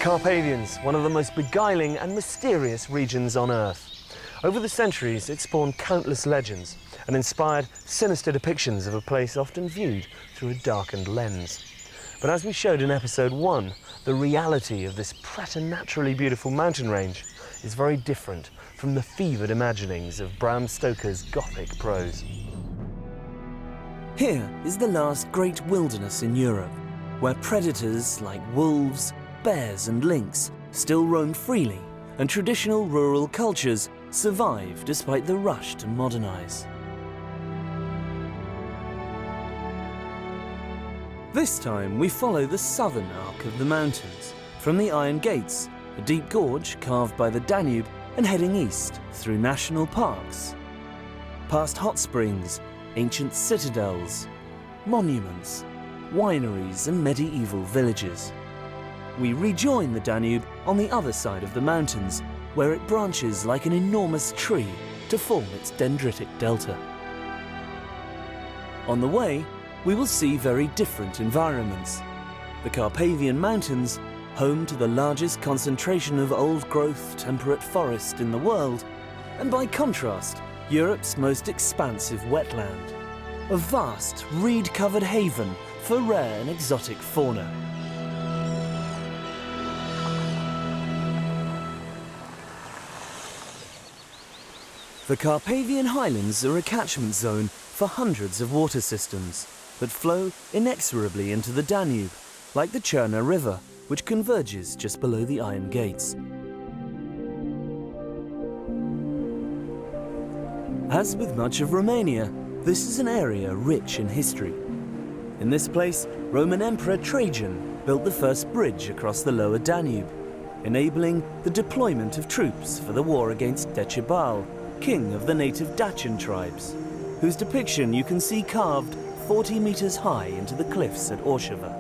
Carpathians, one of the most beguiling and mysterious regions on Earth. Over the centuries, it spawned countless legends and inspired sinister depictions of a place often viewed through a darkened lens. But as we showed in episode 1, the reality of this preternaturally beautiful mountain range is very different from the fevered imaginings of Bram Stoker's Gothic prose. Here is the last great wilderness in Europe, where predators like wolves, bears and lynx still roam freely, and traditional rural cultures survive despite the rush to modernize. This time we follow the southern arc of the mountains, from the Iron Gates, a deep gorge carved by the Danube, and heading east through national parks, past hot springs, ancient citadels, monuments, wineries and medieval villages. We rejoin the Danube on the other side of the mountains, where it branches like an enormous tree to form its dendritic delta. On the way, we will see very different environments. The Carpathian Mountains, home to the largest concentration of old-growth temperate forest in the world, and by contrast, Europe's most expansive wetland, a vast reed-covered haven for rare and exotic fauna. The Carpathian Highlands are a catchment zone for hundreds of water systems that flow inexorably into the Danube, like the Cherna River, which converges just below the Iron Gates. As with much of Rowmania, this is an area rich in history. In this place, Roman Emperor Trajan built the first bridge across the lower Danube, enabling the deployment of troops for the war against Defile, king of the native Dacian tribes, whose depiction you can see carved 40 meters high into the cliffs at Orshava.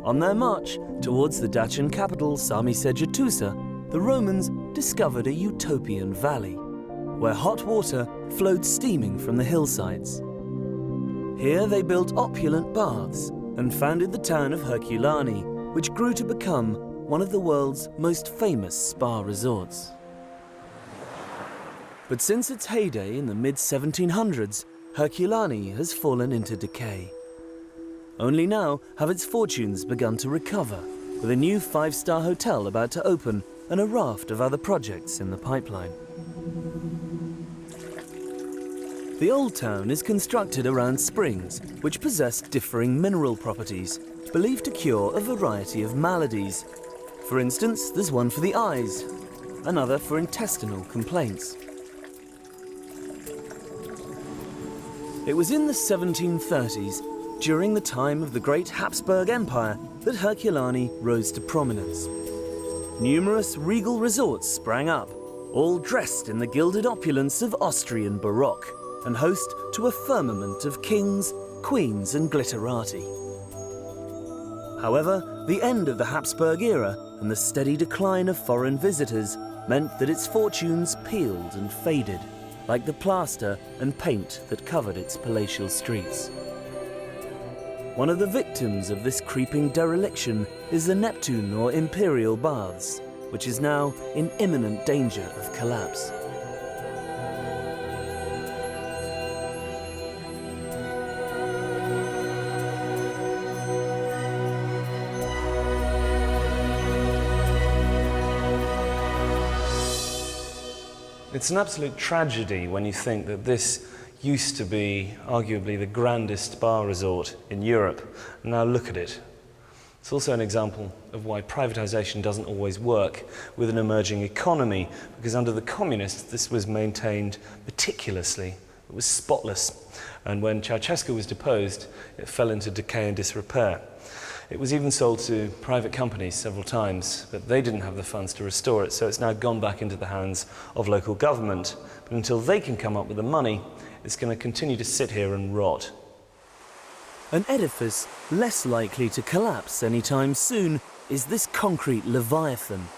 On their march towards the Dacian capital Sarmisegetusa, the Romans discovered a utopian valley, where hot water flowed steaming from the hillsides. Here they built opulent baths and founded the town of Herculani, which grew to become one of the world's most famous spa resorts. But since its heyday in the mid-1700s, Herculani has fallen into decay. Only now have its fortunes begun to recover, with a new 5-star hotel about to open and a raft of other projects in the pipeline. The old town is constructed around springs, which possess differing mineral properties, believed to cure a variety of maladies. For instance, there's one for the eyes, another for intestinal complaints. It was in the 1730s, during the time of the Great Habsburg Empire, that Herculani rose to prominence. Numerous regal resorts sprang up, all dressed in the gilded opulence of Austrian Baroque, and host to a firmament of kings, queens and glitterati. However, the end of the Habsburg era and the steady decline of foreign visitors meant that its fortunes peeled and faded, like the plaster and paint that covered its palatial streets. One of the victims of this creeping dereliction is the Neptune or Imperial Baths, which is now in imminent danger of collapse. It's an absolute tragedy when you think that this used to be arguably the grandest spa resort in Europe. Now look at it. It's also an example of why privatization doesn't always work with an emerging economy, because under the communists this was maintained meticulously. It was spotless, and when Ceausescu was deposed, it fell into decay and disrepair. It was even sold to private companies several times, but they didn't have the funds to restore it, so it's now gone back into the hands of local government. But until they can come up with the money, it's going to continue to sit here and rot. An edifice less likely to collapse anytime soon is this concrete leviathan,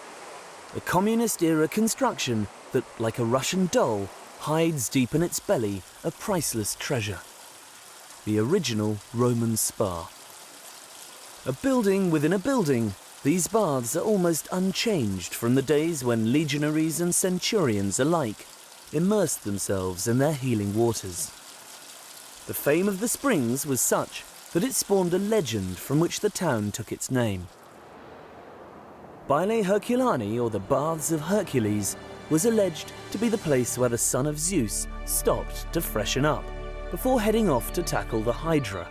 a communist-era construction that, like a Russian doll, hides deep in its belly a priceless treasure: the original Roman spa. A building within a building, These baths are almost unchanged from the days when legionaries and centurions alike immersed themselves in their healing waters. The fame of the springs was such that it spawned a legend from which the town took its name. Bile Herculani, or the Baths of Hercules, was alleged to be the place where the son of Zeus stopped to freshen up before heading off to tackle the Hydra.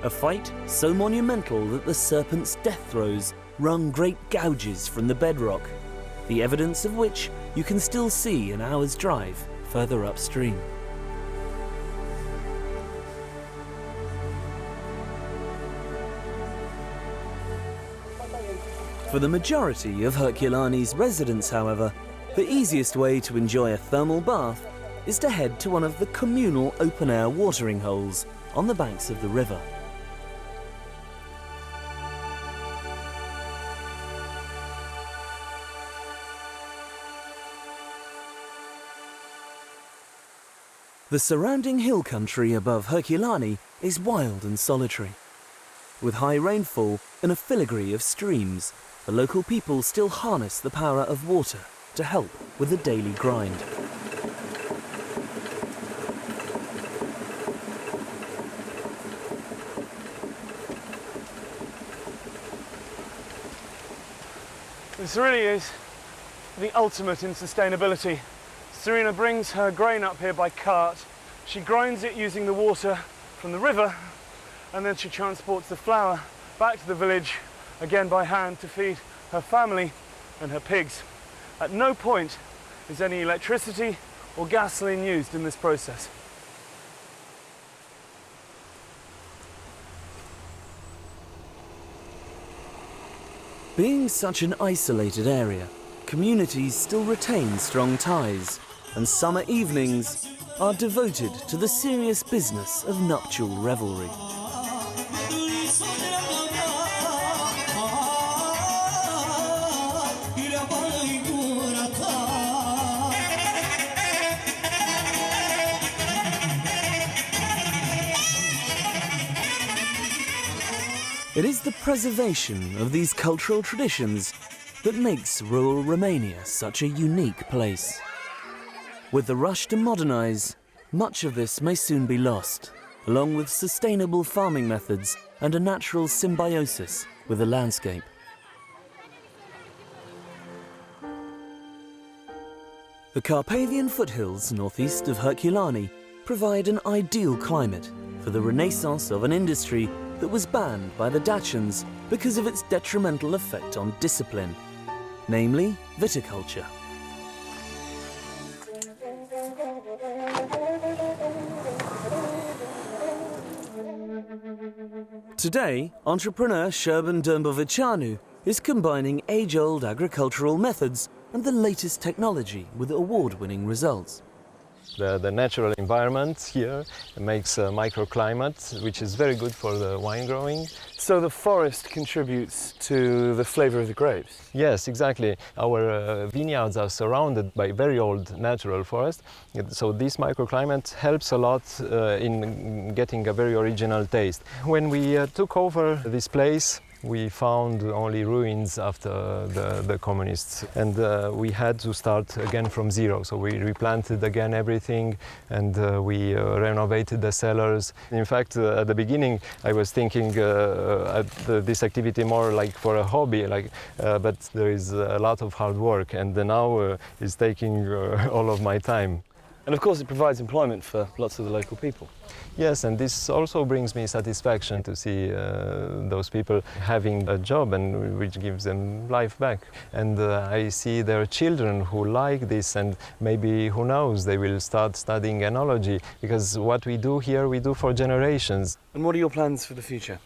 A fight so monumental that the serpent's death throes wrung great gouges from the bedrock, the evidence of which you can still see an hour's drive further upstream. For the majority of Herculani's residents, however, the easiest way to enjoy a thermal bath is to head to one of the communal open-air watering holes on the banks of the river. The surrounding hill country above Herculani is wild and solitary. With high rainfall and a filigree of streams, the local people still harness the power of water to help with the daily grind. This really is the ultimate in sustainability. Serena brings her grain up here by cart. She grinds it using the water from the river, and then she transports the flour back to the village, again by hand, to feed her family and her pigs. At no point is any electricity or gasoline used in this process. Being such an isolated area, communities still retain strong ties, and summer evenings are devoted to the serious business of nuptial revelry. It is the preservation of these cultural traditions that makes rural Romania such a unique place. With the rush to modernise, much of this may soon be lost, along with sustainable farming methods and a natural symbiosis with the landscape. The Carpathian foothills northeast of Herculani provide an ideal climate for the renaissance of an industry that was banned by the Dacians because of its detrimental effect on discipline, namely viticulture. Today, entrepreneur Serbian Dumbovichanu is combining age-old agricultural methods and the latest technology with award-winning results. The natural environment here makes a microclimate, which is very good for the wine growing. So the forest contributes to the flavour of the grapes? Yes, exactly. Our vineyards are surrounded by very old natural forest, so this microclimate helps a lot in getting a very original taste. When we took over this place, we found only ruins after the communists, and we had to start again from zero. So we replanted again everything, and we renovated the cellars. In fact, at the beginning I was thinking this activity more like for a hobby, but there is a lot of hard work, and now it's taking all of my time. And of course it provides employment for lots of the local people. Yes, and this also brings me satisfaction to see those people having a job, and which gives them life back. And I see their children who like this, and maybe, who knows, they will start studying enology, because what we do here, we do for generations. And what are your plans for the future?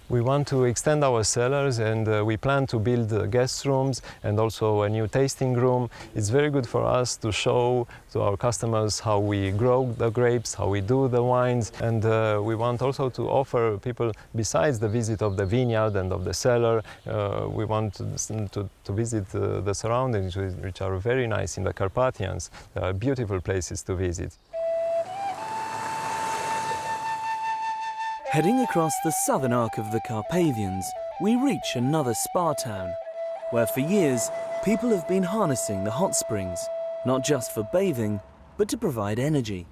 We want to extend our cellars, and we plan to build guest rooms and also a new tasting room. It's very good for us to show to our customers how we grow the grapes, how we do the wines, and we want also to offer people, besides the visit of the vineyard and of the cellar, we want to visit the surroundings, which are very nice in the Carpathians. They are beautiful places to visit. Heading across the southern arc of the Carpathians, we reach another spa town, where for years people have been harnessing the hot springs, not just for bathing, but to provide energy.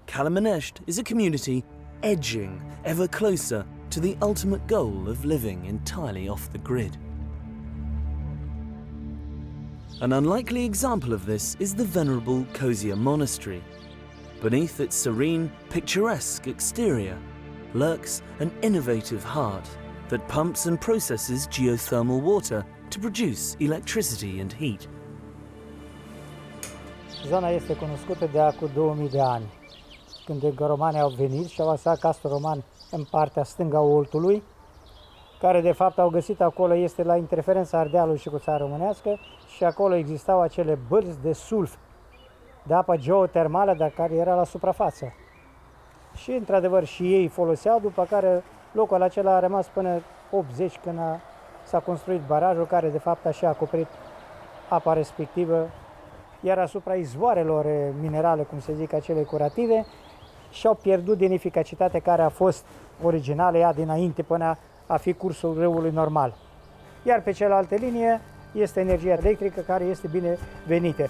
Calimanesti is a community edging ever closer to the ultimate goal of living entirely off the grid. An unlikely example of this is the venerable Cozia Monastery. Beneath its serene, picturesque exterior lurks an innovative heart that pumps and processes geothermal water to produce electricity and heat. Zona este cunoscută de acum 2000 de ani, când romanii au venit și au lăsat castul roman în partea stângă a Oltului, care de fapt au găsit acolo, este la interferența Ardealului și cu țara românească, și acolo existau acele bărzi de sulf, de apă geotermală, dar care era la suprafață. Și într-adevăr și ei foloseau, după care locul acela a rămas până 80, când s-a construit barajul, care de fapt așa a acoperit apa respectivă, iar asupra izvoarelor minerale, cum se zic, acele curative, și-au pierdut din eficacitatea care a fost originală ea dinainte până a fi cursul râului normal. Iar pe cealaltă linie este energia electrică, care este binevenită.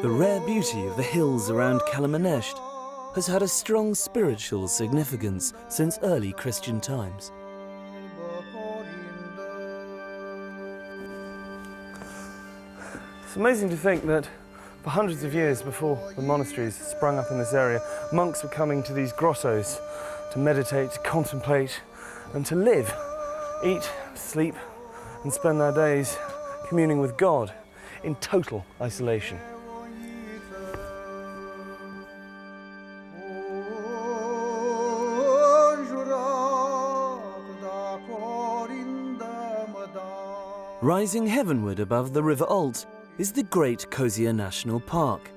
The rare beauty of the hills around Calimanesti has had a strong spiritual significance since early Christian times. It's amazing to think that for hundreds of years before the monasteries sprung up in this area, monks were coming to these grottos to meditate, to contemplate, and to live, eat, sleep, and spend their days communing with God in total isolation. Rising heavenward above the River Alt is the great Cozia National Park,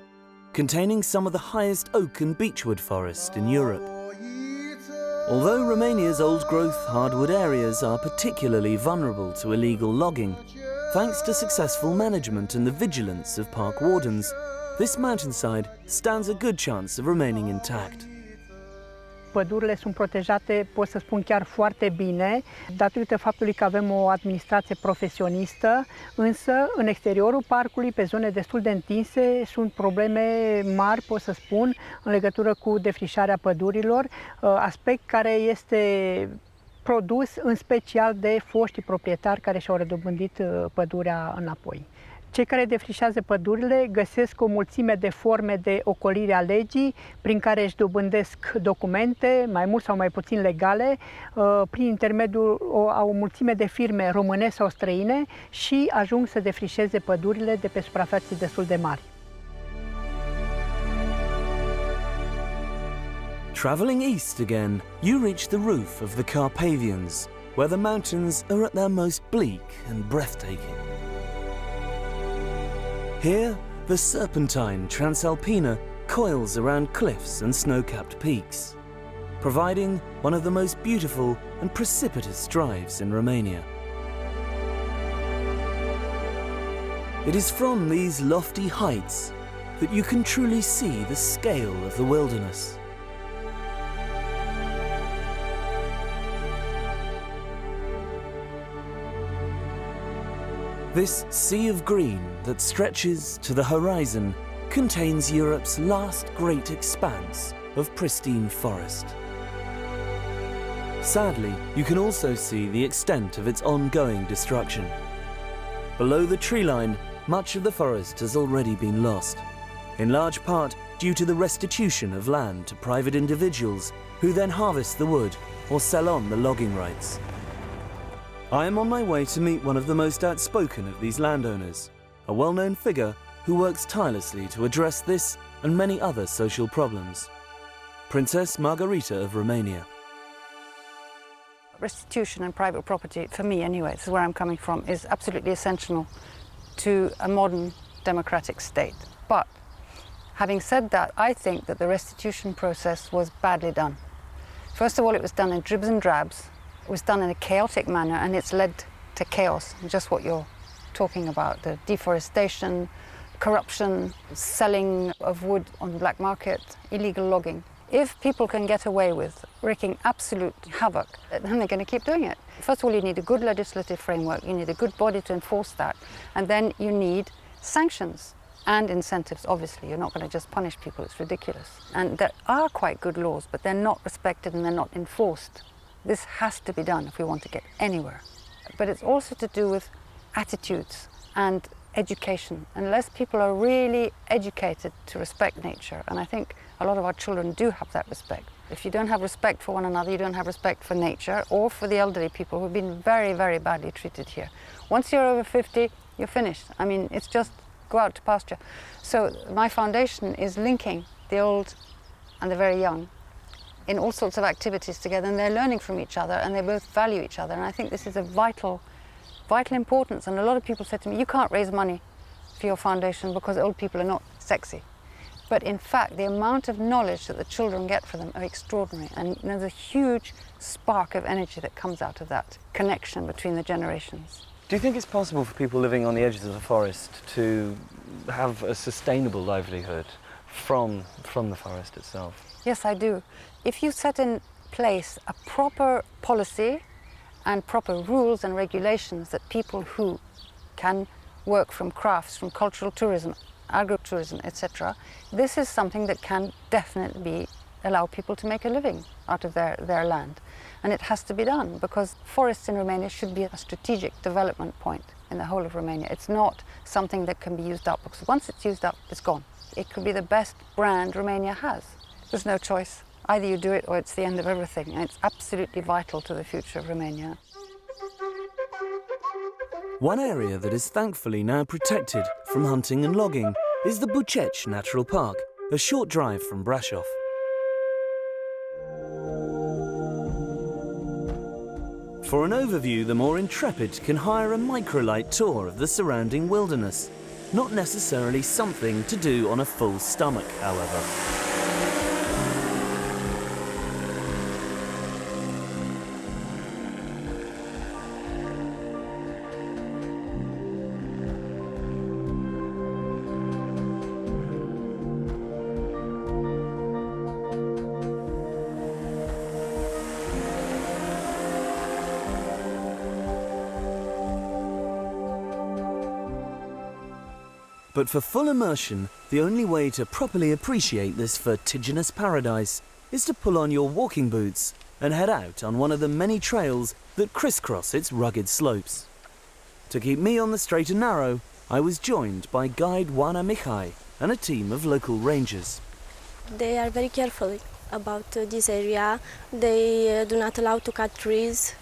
containing some of the highest oak and beechwood forest in Europe. Although Romania's old-growth hardwood areas are particularly vulnerable to illegal logging, thanks to successful management and the vigilance of park wardens, this mountainside stands a good chance of remaining intact. Pădurile sunt protejate, pot să spun chiar foarte bine, datorită faptului că avem o administrație profesionistă, însă în exteriorul parcului, pe zone destul de întinse, sunt probleme mari, pot să spun, în legătură cu defrișarea pădurilor, aspect care este produs în special de foștii proprietari care și-au redobândit pădurea înapoi. Cei care defrișează pădurile găsesc o mulțime de forme de ocolire a legii prin care își dobândesc documente, mai mult sau mai puțin legale, prin intermediul a o mulțime de firme românești sau străine și ajung să defrișeze pădurile de pe suprafețe destul de mari. Travelling east again, you reach the roof of the Carpathians, where the mountains are at their most bleak and breathtaking. Here, the serpentine Transalpina coils around cliffs and snow-capped peaks, providing one of the most beautiful and precipitous drives in Romania. It is from these lofty heights that you can truly see the scale of the wilderness. This sea of green that stretches to the horizon contains Europe's last great expanse of pristine forest. Sadly, you can also see the extent of its ongoing destruction. Below the tree line, much of the forest has already been lost, in large part due to the restitution of land to private individuals who then harvest the wood or sell on the logging rights. I am on my way to meet one of the most outspoken of these landowners, a well-known figure who works tirelessly to address this and many other social problems. Princess Margarita of Romania. Restitution and private property, for me anyway, this is where I'm coming from, is absolutely essential to a modern democratic state. But Having said that, I think that the restitution process was badly done. First of all, it was done in dribs and drabs. It was done in a chaotic manner, and it's led to chaos, just what you're talking about, the deforestation, corruption, selling of wood on the black market, illegal logging. If people can get away with wreaking absolute havoc, then they're going to keep doing it. First of all, you need a good legislative framework, you need a good body to enforce that, and then you need sanctions and incentives. Obviously, you're not going to just punish people, it's ridiculous. And there are quite good laws, but they're not respected and they're not enforced. This has to be done if we want to get anywhere. But it's also to do with attitudes and education. Unless people are really educated to respect nature, and I think a lot of our children do have that respect. If you don't have respect for one another, you don't have respect for nature or for the elderly people who've been very, very badly treated here. Once you're over 50, you're finished. I mean, it's just go out to pasture. So my foundation is linking the old and the very young in all sorts of activities together, and they're learning from each other and they both value each other. And I think this is a vital importance. And a lot of people said to me, you can't raise money for your foundation because old people are not sexy. But in fact, the amount of knowledge that the children get from them are extraordinary. And there's a huge spark of energy that comes out of that connection between the generations. Do you think it's possible for people living on the edges of the forest to have a sustainable livelihood from the forest itself? Yes, I do. If you set in place a proper policy and proper rules and regulations that people who can work from crafts, from cultural tourism, agro-tourism, etc., this is something that can definitely allow people to make a living out of their land. And it has to be done because forests in Romania should be a strategic development point in the whole of Romania. It's not something that can be used up, because once it's used up, it's gone. It could be the best brand Romania has. There's no choice. Either you do it or it's the end of everything. And it's absolutely vital to the future of Romania. One area that is thankfully now protected from hunting and logging is the Bucegi National Park, a short drive from Brasov. For an overview, the more intrepid can hire a microlight tour of the surrounding wilderness. Not necessarily something to do on a full stomach, however. But for full immersion, the only way to properly appreciate this vertiginous paradise is to pull on your walking boots and head out on one of the many trails that crisscross its rugged slopes. To keep me on the straight and narrow, I was joined by guide Wana Mihai and a team of local rangers. They are very careful about this area. They do not allow to cut trees.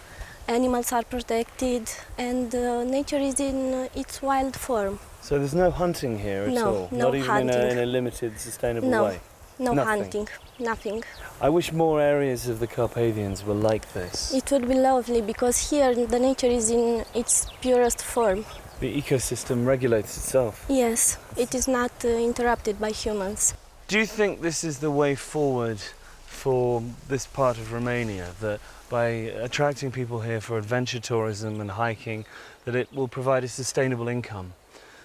Animals are protected, and nature is in its wild form. So there's no hunting here at all? No Not even hunting. in a limited, sustainable way? No Nothing. hunting, nothing. I wish more areas of the Carpathians were like this. It would be lovely, because here the nature is in its purest form. The ecosystem regulates itself. Yes, it is not interrupted by humans. Do you think this is the way forward for this part of Romania, that by attracting people here for adventure tourism and hiking, that it will provide a sustainable income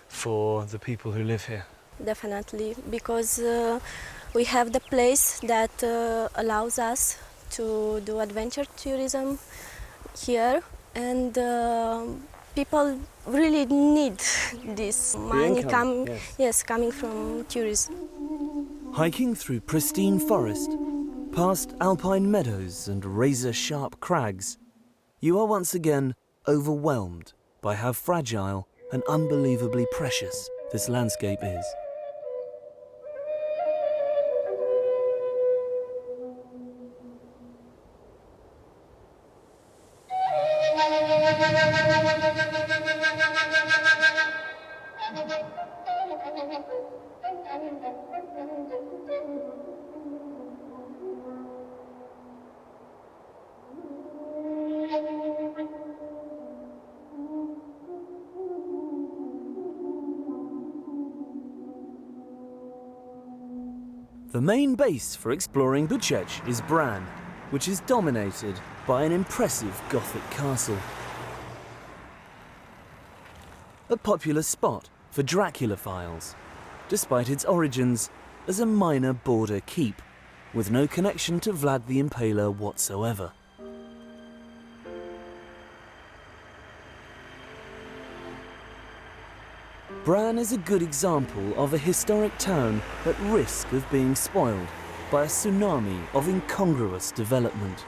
for the people who live here? Definitely, because we have the place that allows us to do adventure tourism here, and people really need this money coming from tourism. Hiking through pristine forest, past alpine meadows and razor-sharp crags, you are once again overwhelmed by how fragile and unbelievably precious this landscape is. The main base for exploring Bucegi is Bran, which is dominated by an impressive Gothic castle. A popular spot for Draculophiles, despite its origins as a minor border keep, with no connection to Vlad the Impaler whatsoever. Bran is a good example of a historic town at risk of being spoiled by a tsunami of incongruous development.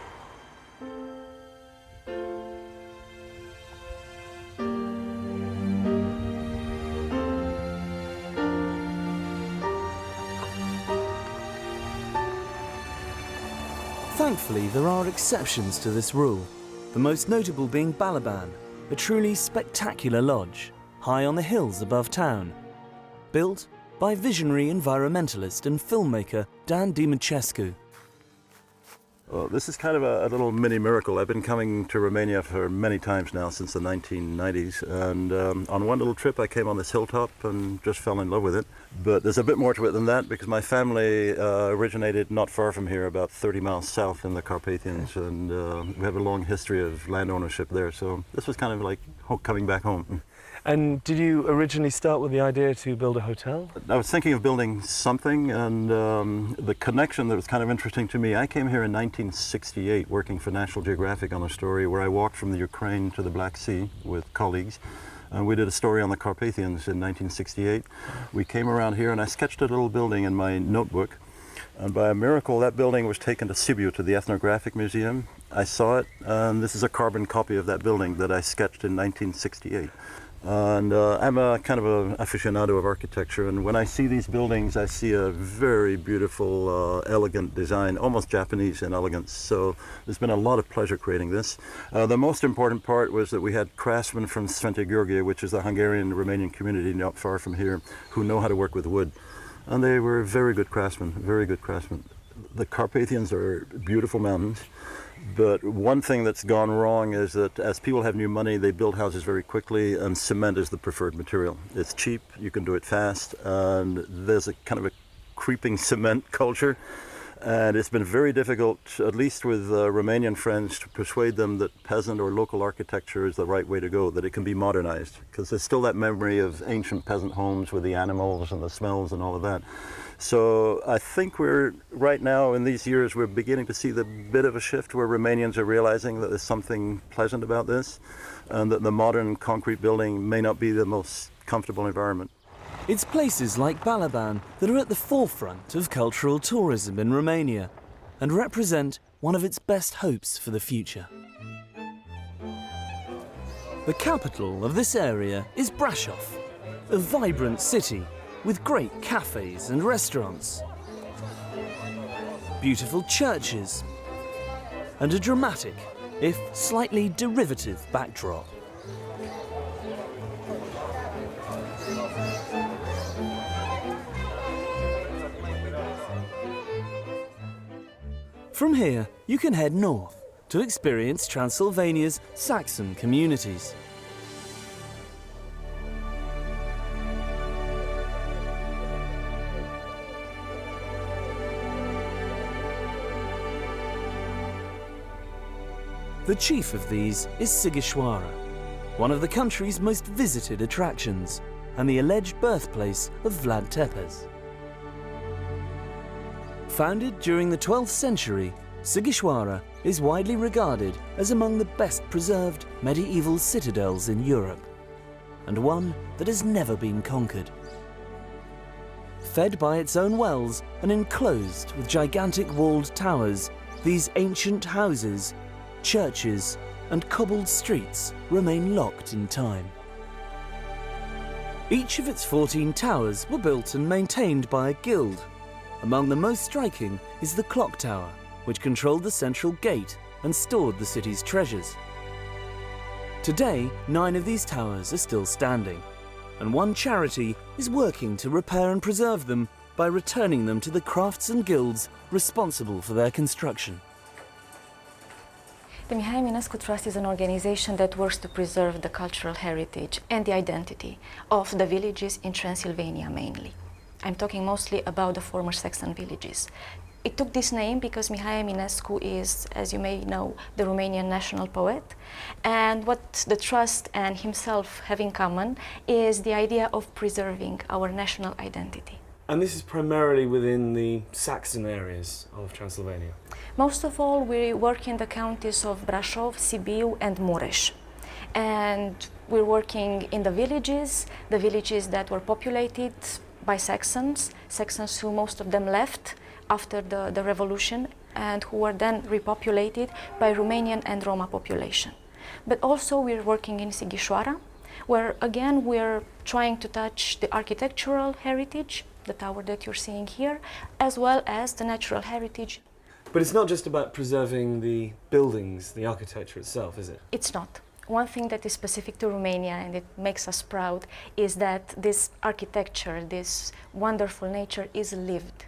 Thankfully, there are exceptions to this rule, the most notable being Balaban, a truly spectacular lodge, high on the hills above town, built by visionary environmentalist and filmmaker Dan Dimitrescu. Well, this is kind of a little mini miracle. I've been coming to Romania for many times now since the 1990s, and on one little trip I came on this hilltop and just fell in love with it. But there's a bit more to it than that, because my family originated not far from here, about 30 miles south in the Carpathians, and we have a long history of land ownership there, so this was kind of like coming back home. And did you originally start with the idea to build a hotel? I was thinking of building something, and the connection that was kind of interesting to me, I came here in 1968 working for National Geographic on a story where I walked from the Ukraine to the Black Sea with colleagues, and we did a story on the Carpathians in 1968. We came around here and I sketched a little building in my notebook, and by a miracle that building was taken to Sibiu, to the Ethnographic Museum. I saw it, and this is a carbon copy of that building that I sketched in 1968. And I'm a kind of an aficionado of architecture, and when I see these buildings I see a very beautiful, elegant design, almost Japanese in elegance. So there's been a lot of pleasure creating this. The most important part was that we had craftsmen from Svente Gheorghe, which is the Hungarian-Romanian community not far from here, who know how to work with wood. And they were very good craftsmen, very good craftsmen. The Carpathians are beautiful mountains. But one thing that's gone wrong is that as people have new money, they build houses very quickly, and cement is the preferred material. It's cheap, you can do it fast, and there's a kind of a creeping cement culture. And it's been very difficult, at least with Romanian friends, to persuade them that peasant or local architecture is the right way to go, that it can be modernized. Because there's still that memory of ancient peasant homes with the animals and the smells and all of that. So I think we're, right now in these years, we're beginning to see the bit of a shift where Romanians are realizing that there's something pleasant about this, and that the modern concrete building may not be the most comfortable environment. It's places like Balaban that are at the forefront of cultural tourism in Romania and represent one of its best hopes for the future. The capital of this area is Brașov, a vibrant city with great cafes and restaurants, beautiful churches, and a dramatic, if slightly derivative, backdrop. From here, you can head north to experience Transylvania's Saxon communities. The chief of these is Sighisoara, one of the country's most visited attractions and the alleged birthplace of Vlad Tepes. Founded during the 12th century, Sighisoara is widely regarded as among the best preserved medieval citadels in Europe, and one that has never been conquered. Fed by its own wells and enclosed with gigantic walled towers, these ancient houses, churches, and cobbled streets remain locked in time. Each of its 14 towers were built and maintained by a guild. Among the most striking is the clock tower, which controlled the central gate and stored the city's treasures. Today, 9 of these towers are still standing, and one charity is working to repair and preserve them by returning them to the crafts and guilds responsible for their construction. The Mihai Eminescu Trust is an organization that works to preserve the cultural heritage and the identity of the villages in Transylvania mainly. I'm talking mostly about the former Saxon villages. It took this name because Mihai Eminescu is, as you may know, the Romanian national poet. And what the trust and himself have in common is the idea of preserving our national identity. And this is primarily within the Saxon areas of Transylvania? Most of all, we work in the counties of Brașov, Sibiu and Mureș. And we're working in the villages that were populated by Saxons who most of them left after the revolution, and who were then repopulated by Romanian and Roma population. But also we're working in Sighisoara, where again we're trying to touch the architectural heritage, the tower that you're seeing here, as well as the natural heritage. But it's not just about preserving the buildings, the architecture itself, is it? It's not. One thing that is specific to Romania, and it makes us proud, is that this architecture, this wonderful nature is lived.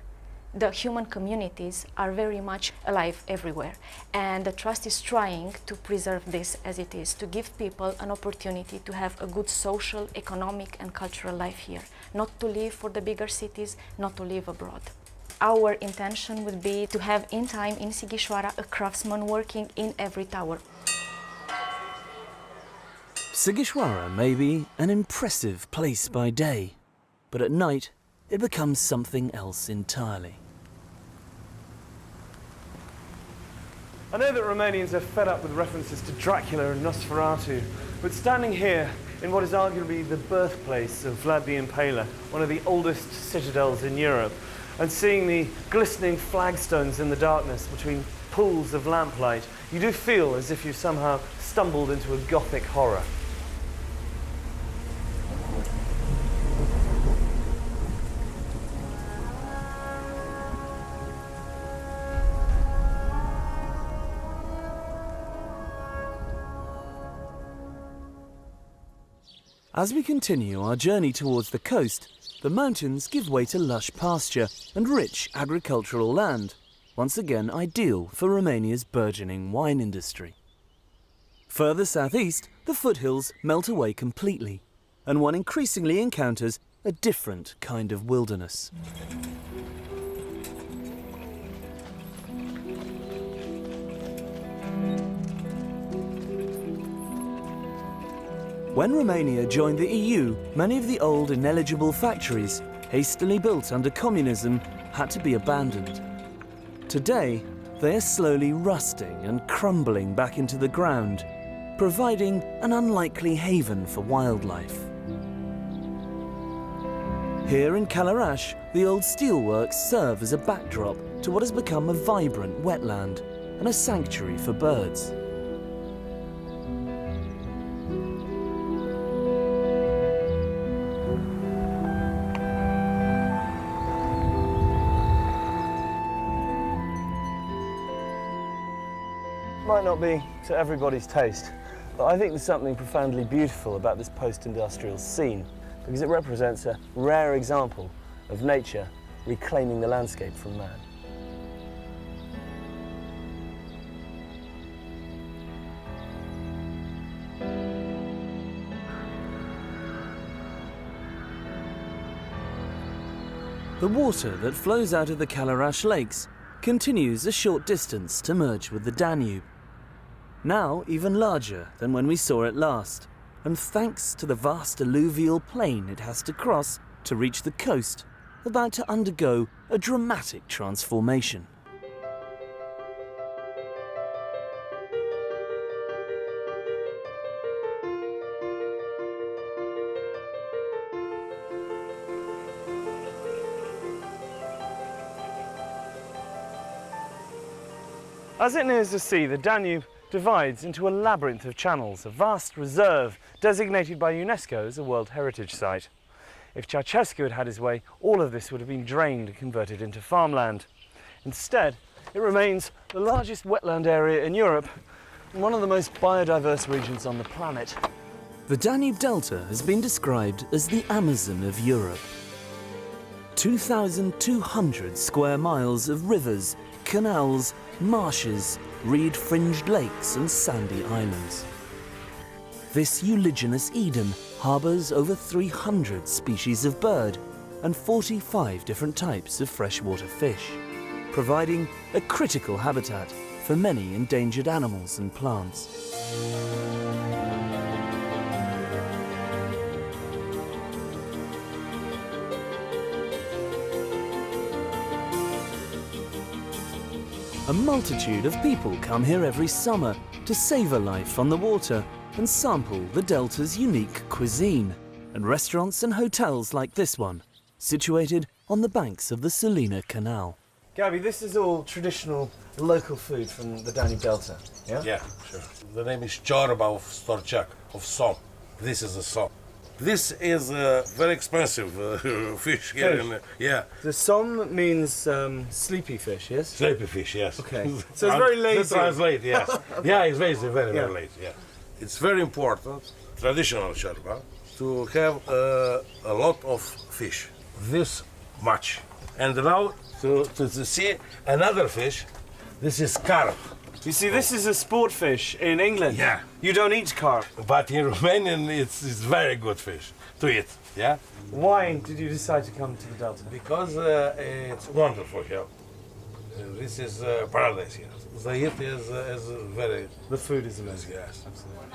The human communities are very much alive everywhere, and the Trust is trying to preserve this as it is, to give people an opportunity to have a good social, economic and cultural life here, not to live for the bigger cities, not to live abroad. Our intention would be to have in time in Sighisoara a craftsman working in every tower. Sighisoara may be an impressive place by day, but at night it becomes something else entirely. I know that Romanians are fed up with references to Dracula and Nosferatu, but standing here in what is arguably the birthplace of Vlad the Impaler, one of the oldest citadels in Europe, and seeing the glistening flagstones in the darkness between pools of lamplight, you do feel as if you somehow stumbled into a Gothic horror. As we continue our journey towards the coast, the mountains give way to lush pasture and rich agricultural land, once again ideal for Romania's burgeoning wine industry. Further southeast, the foothills melt away completely, and one increasingly encounters a different kind of wilderness. When Romania joined the EU, many of the old ineligible factories, hastily built under communism, had to be abandoned. Today, they are slowly rusting and crumbling back into the ground, providing an unlikely haven for wildlife. Here in Calimanesti, the old steelworks serve as a backdrop to what has become a vibrant wetland and a sanctuary for birds. Might not be to everybody's taste, but I think there's something profoundly beautiful about this post-industrial scene, because it represents a rare example of nature reclaiming the landscape from man. The water that flows out of the Calimanesti lakes continues a short distance to merge with the Danube. Now even larger than when we saw it last, and thanks to the vast alluvial plain it has to cross to reach the coast, about to undergo a dramatic transformation. As it nears the sea, the Danube divides into a labyrinth of channels, a vast reserve designated by UNESCO as a World Heritage Site. If Ceausescu had had his way, all of this would have been drained and converted into farmland. Instead, it remains the largest wetland area in Europe and one of the most biodiverse regions on the planet. The Danube Delta has been described as the Amazon of Europe. 2,200 square miles of rivers, canals, marshes, reed-fringed lakes and sandy islands. This uliginous Eden harbours over 300 species of bird, and 45 different types of freshwater fish, providing a critical habitat for many endangered animals and plants. A multitude of people come here every summer to savour life on the water and sample the Delta's unique cuisine, and restaurants and hotels like this one, situated on the banks of the Salina Canal. Gabby, this is all traditional local food from the Danube Delta, yeah? Yeah, sure. The name is Chorba of Storchak, of som. This is a som. This is a very expensive fish here. Fish? Yeah. The som means sleepy fish, yes? Sleepy fish, yes. Okay. So it's very lazy. To translate, yes. Yeah, it's very, very Yeah. lazy, yeah. It's very important, traditional Chorba, to have a lot of fish. This much. And now to see another fish, this is carp. You see, this is a sport fish in England. Yeah. You don't eat carp. But in Romanian, it's very good fish to eat, yeah? Why did you decide to come to the Delta? Because it's wonderful here. This is paradise here. The heat is very... The food is amazing. Yes. Absolutely.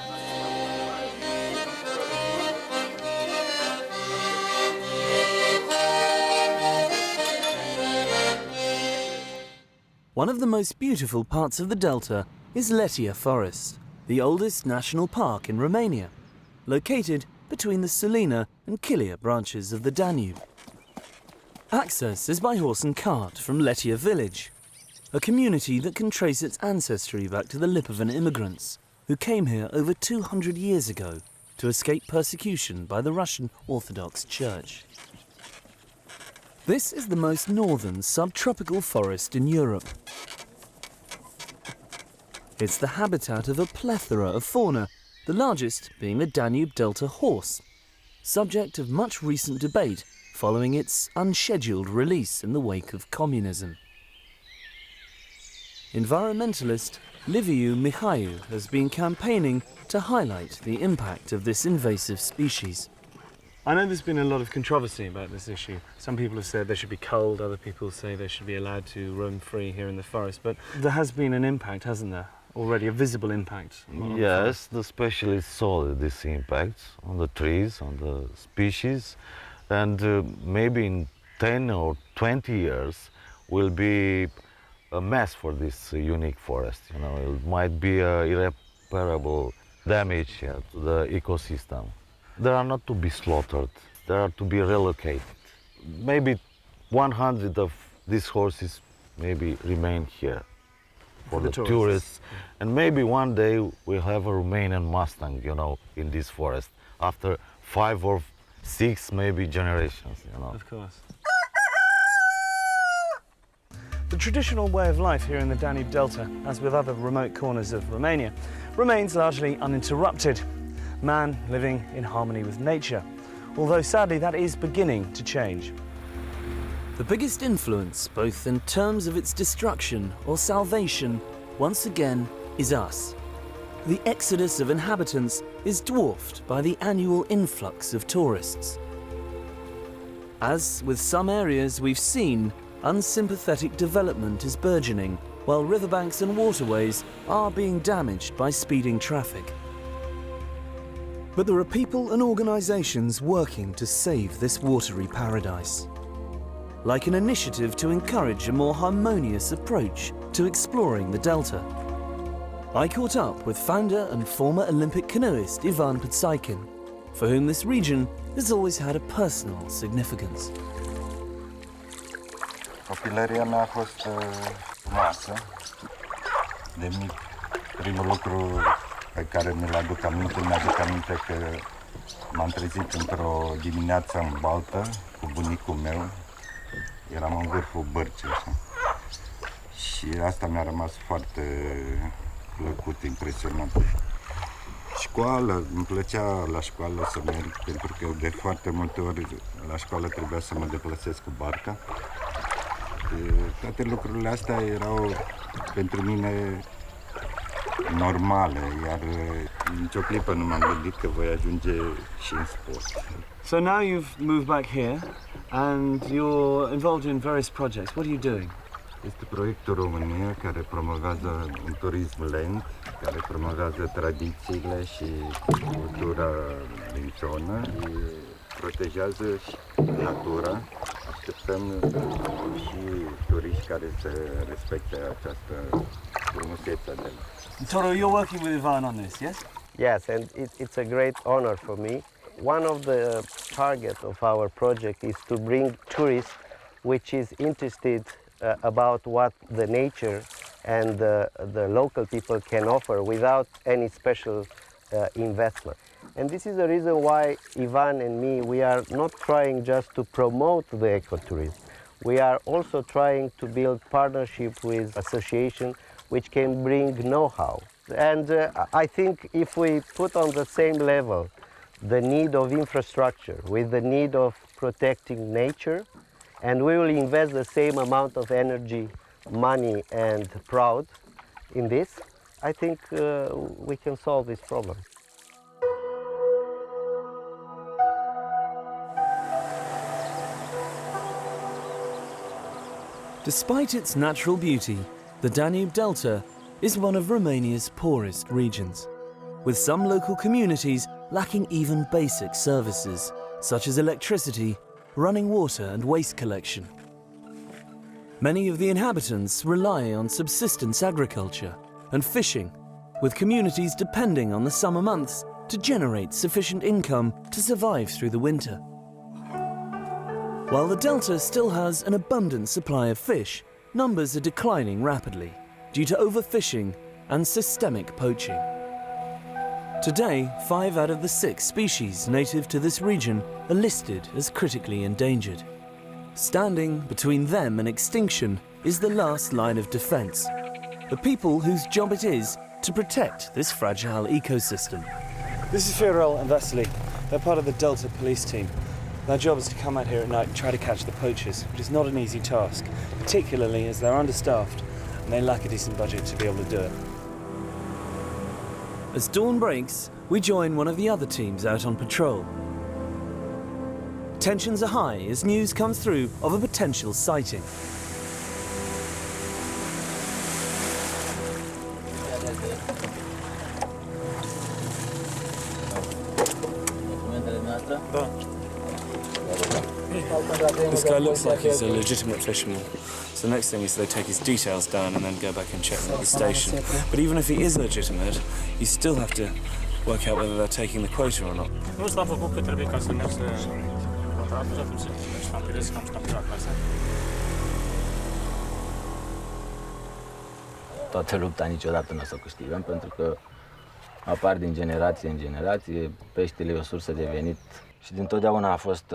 One of the most beautiful parts of the Delta is Letia Forest, the oldest national park in Romania, located between the Salina and Chilia branches of the Danube. Access is by horse and cart from Letia village, a community that can trace its ancestry back to the Lipovan immigrants who came here over 200 years ago to escape persecution by the Russian Orthodox Church. This is the most northern subtropical forest in Europe. It's the habitat of a plethora of fauna, the largest being the Danube Delta horse, subject of much recent debate following its unscheduled release in the wake of communism. Environmentalist Liviu Mihaiu has been campaigning to highlight the impact of this invasive species. I know there's been a lot of controversy about this issue. Some people have said they should be culled, other people say they should be allowed to roam free here in the forest, but there has been an impact, hasn't there? Already a visible impact. Yes, the specialists saw this impact on the trees, on the species, and maybe in 10 or 20 years will be a mess for this unique forest. You know, it might be irreparable damage to the ecosystem. They are not to be slaughtered, they are to be relocated. Maybe 100 of these horses maybe remain here for the tourists. And maybe one day we'll have a Romanian Mustang, you know, in this forest, after 5 or 6 maybe generations, you know. Of course. The traditional way of life here in the Danube Delta, as with other remote corners of Romania, remains largely uninterrupted. Man living in harmony with nature, although sadly that is beginning to change. The biggest influence, both in terms of its destruction or salvation, once again is us. The exodus of inhabitants is dwarfed by the annual influx of tourists. As with some areas we've seen, unsympathetic development is burgeoning, while riverbanks and waterways are being damaged by speeding traffic. But there are people and organisations working to save this watery paradise. Like an initiative to encourage a more harmonious approach to exploring the Delta. I caught up with founder and former Olympic canoeist Ivan Poaching, for whom this region has always had a personal significance. Copilăria mea a fost frumoasă. De mic, primul lucru pe care mi-l aduc aminte, mi-aduc aminte că m-am trezit într-o dimineață în baltă cu bunicul meu. Eram în vârful bărcii, așa. Și asta mi-a rămas foarte plăcut, impresionant. Școală, îmi plăcea la școală să merg, pentru că de foarte multe ori la școală trebuia să mă deplasez cu barca. Toate lucrurile astea erau pentru mine normale, iar nicio clipă nu m-am gândit că voi ajunge și în sport. So now you've moved back here And you're involved in various projects. What are you doing? Este proiectul Rowmania care promovează un turism lent, care promovează tradițiile și cultura din zonă, și protejează și natura. Așteptăm și turiști care să respecte această frumusețe de. Toro, you're working with Ivan on this, yes? Yes, and it's a great honor for me. One of the targets of our project is to bring tourists which is interested about what the nature and the local people can offer without any special investment. And this is the reason why Ivan and me, we are not trying just to promote the ecotourism. We are also trying to build partnership with associations which can bring know-how. And I think if we put on the same level the need of infrastructure with the need of protecting nature, and we will invest the same amount of energy, money and pride in this, I think we can solve this problem. Despite its natural beauty, the Danube Delta is one of Romania's poorest regions, with some local communities lacking even basic services, such as electricity, running water and waste collection. Many of the inhabitants rely on subsistence agriculture and fishing, with communities depending on the summer months to generate sufficient income to survive through the winter. While the delta still has an abundant supply of fish, numbers are declining rapidly due to overfishing and systemic poaching. Today, 5 out of the 6 species native to this region are listed as critically endangered. Standing between them and extinction is the last line of defense, the people whose job it is to protect this fragile ecosystem. This is Fiorel and Vasily. They're part of the Delta police team. Their job is to come out here at night and try to catch the poachers, which is not an easy task, particularly as they're understaffed and they lack a decent budget to be able to do it. As dawn breaks, we join one of the other teams out on patrol. Tensions are high as news comes through of a potential sighting. This guy looks like he's a legitimate fisherman. So the next thing is they take his details down and then go back and check them at the station. But even if he is legitimate, you still have to work out whether they're taking the quota or not. Toată lupta niciodată nu o să câștigăm, pentru că apar din generație în generație. Peștele e o sursă de venit și dintotdeauna a fost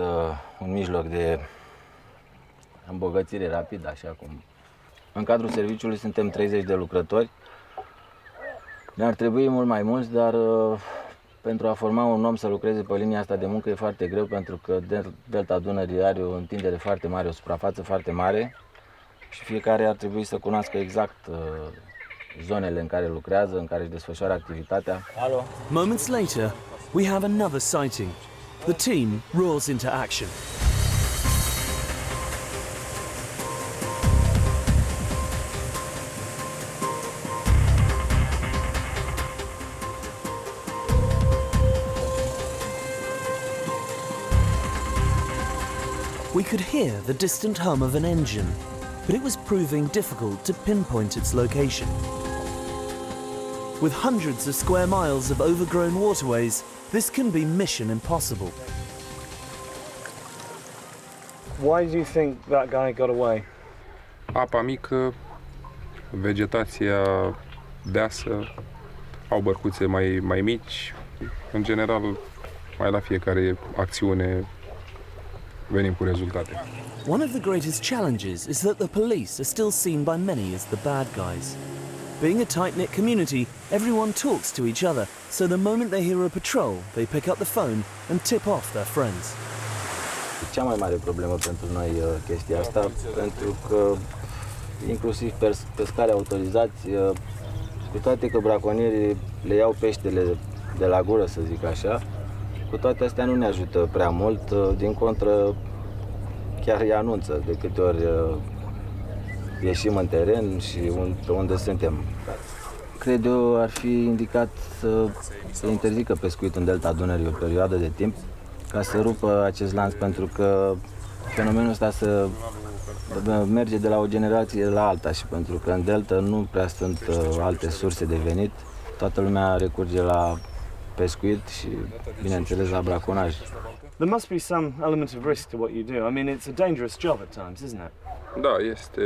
un mijloc de îmbogățire rapidă, așa cum. În cadrul serviciului suntem 30 de lucrători. Ne-ar trebui mult mai mulți, dar pentru a forma un om să lucreze pe linia asta de muncă e foarte greu, pentru că Delta Dunării are o întindere foarte mare, o suprafață foarte mare și fiecare ar trebui să cunoască exact zonele în care lucrează, în care își desfășoară activitatea. Moments later, we have another sighting. The team roars into action. We could hear the distant hum of an engine, but it was proving difficult to pinpoint its location. With hundreds of square miles of overgrown waterways, this can be mission impossible. Why do you think that guy got away? Apa mică, vegetația deasă, au bărcuțe mai mici. În general, mai la fiecare acțiune venim cu rezultate. One of the greatest challenges is that the police are still seen by many as the bad guys. Being a tight-knit community, everyone talks to each other, so the moment they hear a patrol, they pick up the phone and tip off their friends. Cea mai mare problemă pentru noi chestia asta, pentru că inclusiv pescari autorizați, cu toate că braconierii le iau peștele de la gură, să zic așa, cu toate astea nu ne ajută prea mult, din contră chiar îi anunță de câte ori ieșim în teren și unde suntem. Cred eu ar fi indicat să interzică pescuitul în delta Dunării o perioadă de timp ca să rupă acest lanț, pentru că fenomenul ăsta să merge de la o generație la alta și pentru că în delta nu prea sunt alte surse de venit, toată lumea recurge la pescuit și, bineînțeles, la braconaj. There must be some element of risk to what you do. I mean, it's a dangerous job at times, isn't it? Da, este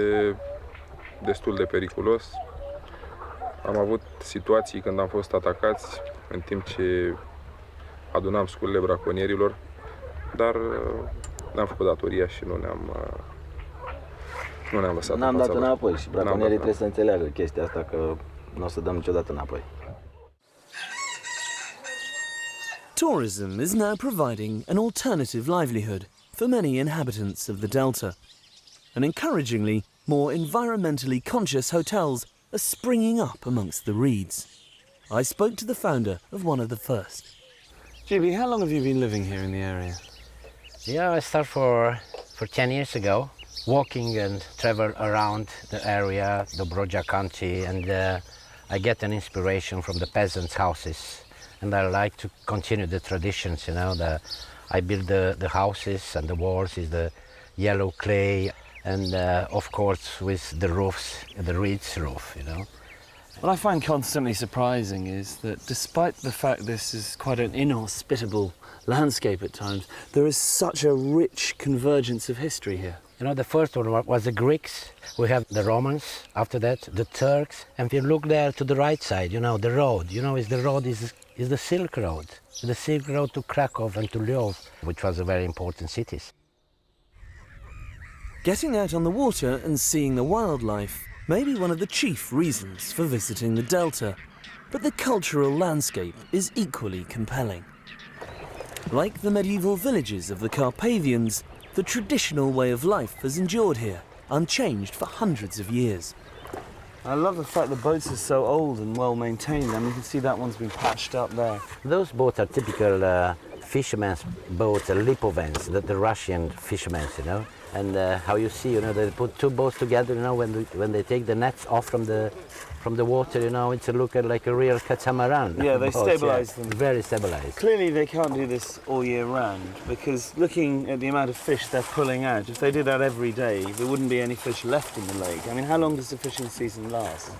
destul de periculos. Am avut situații când am fost atacați în timp ce adunam sculele braconierilor, dar ne-am făcut datoria și nu ne-am lăsat. N-am dat înapoi și braconierii trebuie să înțeleagă chestia asta, că nu o să dăm niciodată înapoi. Tourism is now providing an alternative livelihood for many inhabitants of the Delta. And encouragingly, more environmentally conscious hotels are springing up amongst the reeds. I spoke to the founder of one of the first. Julie, how long have you been living here in the area? Yeah, I started for 10 years ago, walking and travel around the area, the Broja country, and I get an inspiration from the peasants' houses. And I like to continue the traditions, you know. I build the houses and the walls is the yellow clay, and of course with the roofs, the reeds roof, you know. What I find constantly surprising is that despite the fact this is quite an inhospitable landscape at times, there is such a rich convergence of history here. You know, the first one was the Greeks, we have the Romans, after that the Turks, and if you look there to the right side, you know, the road, you know, the road is the Silk Road. The Silk Road to Krakow and to Lviv, which was a very important cities. Getting out on the water and seeing the wildlife may be one of the chief reasons for visiting the Delta, but the cultural landscape is equally compelling. Like the medieval villages of the Carpathians, the traditional way of life has endured here, unchanged for hundreds of years. I love the fact the boats are so old and well maintained. I mean, you can see that one's been patched up there. Those boats are typical fishermen's boats, lipovans, the Russian fishermen, you know. And how you see, you know, they put two boats together, you know, when they take the nets off from the water, you know, it's looking like a real catamaran. Yeah, they stabilise them. Very stabilised. Clearly they can't do this all year round, because looking at the amount of fish they're pulling out, if they did that every day, there wouldn't be any fish left in the lake. I mean, how long does the fishing season last?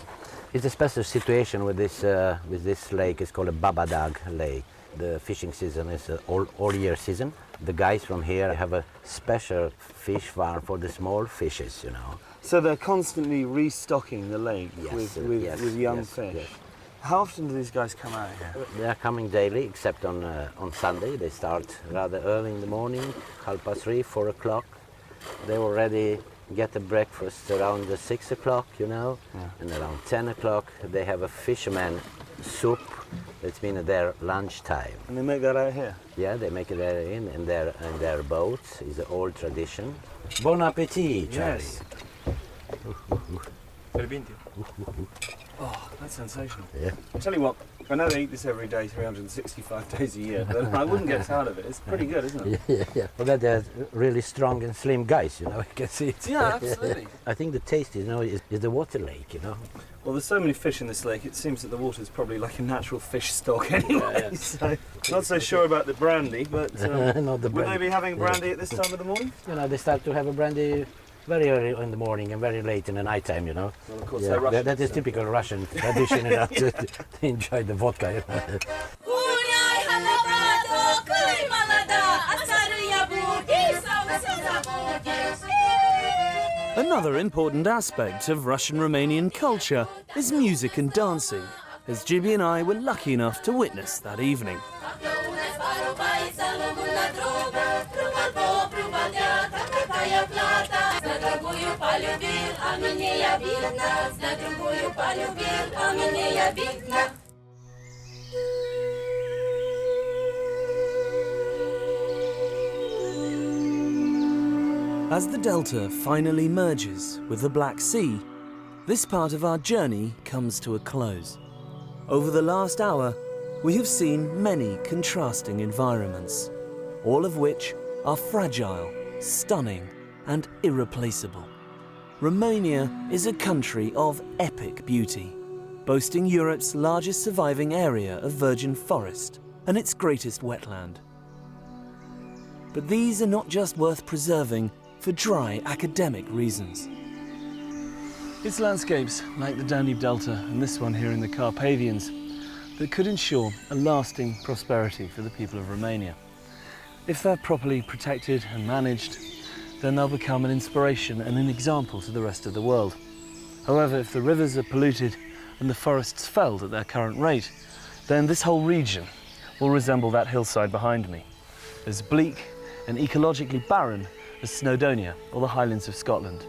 It's a special situation with this lake. It's called a Babadag Lake. The fishing season is all year season. The guys from here have a special fish farm for the small fishes, you know. So they're constantly restocking the lake with young fish. Yes. How often do these guys come out here? They are coming daily, except on Sunday. They start rather early in the morning, 3:30, 4 o'clock. They already get a breakfast around 6 o'clock, you know, and around 10 o'clock they have a fisherman soup. It's been their lunchtime. And they make that out here? Yeah, they make it in their boats. It's an old tradition. Bon appetit, Charlie. Yes. Oh, that's sensational. Yeah. I tell you what, I know they eat this every day, 365 days a year, but I wouldn't get tired of it. It's pretty good, isn't it? Yeah. Well, they're really strong and slim guys, you know. You can see it. Yeah, absolutely. I think the taste, you know, is the water lake, you know. Well, there's so many fish in this lake, it seems that the water is probably like a natural fish stock anyway. Yeah. So, not so sure about the brandy, but Not the would brandy. they be having brandy at this time of the morning? You know, they start to have a brandy very early in the morning and very late in the night time, you know. Well, of course, they're Russian, that is typical Russian tradition, you know, to enjoy the vodka. You know. Another important aspect of Russian-Romanian culture is music and dancing, as Gibi and I were lucky enough to witness that evening. As the Delta finally merges with the Black Sea, this part of our journey comes to a close. Over the last hour, we have seen many contrasting environments, all of which are fragile, stunning, and irreplaceable. Romania is a country of epic beauty, boasting Europe's largest surviving area of virgin forest and its greatest wetland. But these are not just worth preserving for dry academic reasons. It's landscapes like the Danube Delta and this one here in the Carpathians that could ensure a lasting prosperity for the people of Romania. If they're properly protected and managed, then they'll become an inspiration and an example to the rest of the world. However, if the rivers are polluted and the forests felled at their current rate, then this whole region will resemble that hillside behind me, as bleak and ecologically barren as Snowdonia or the Highlands of Scotland.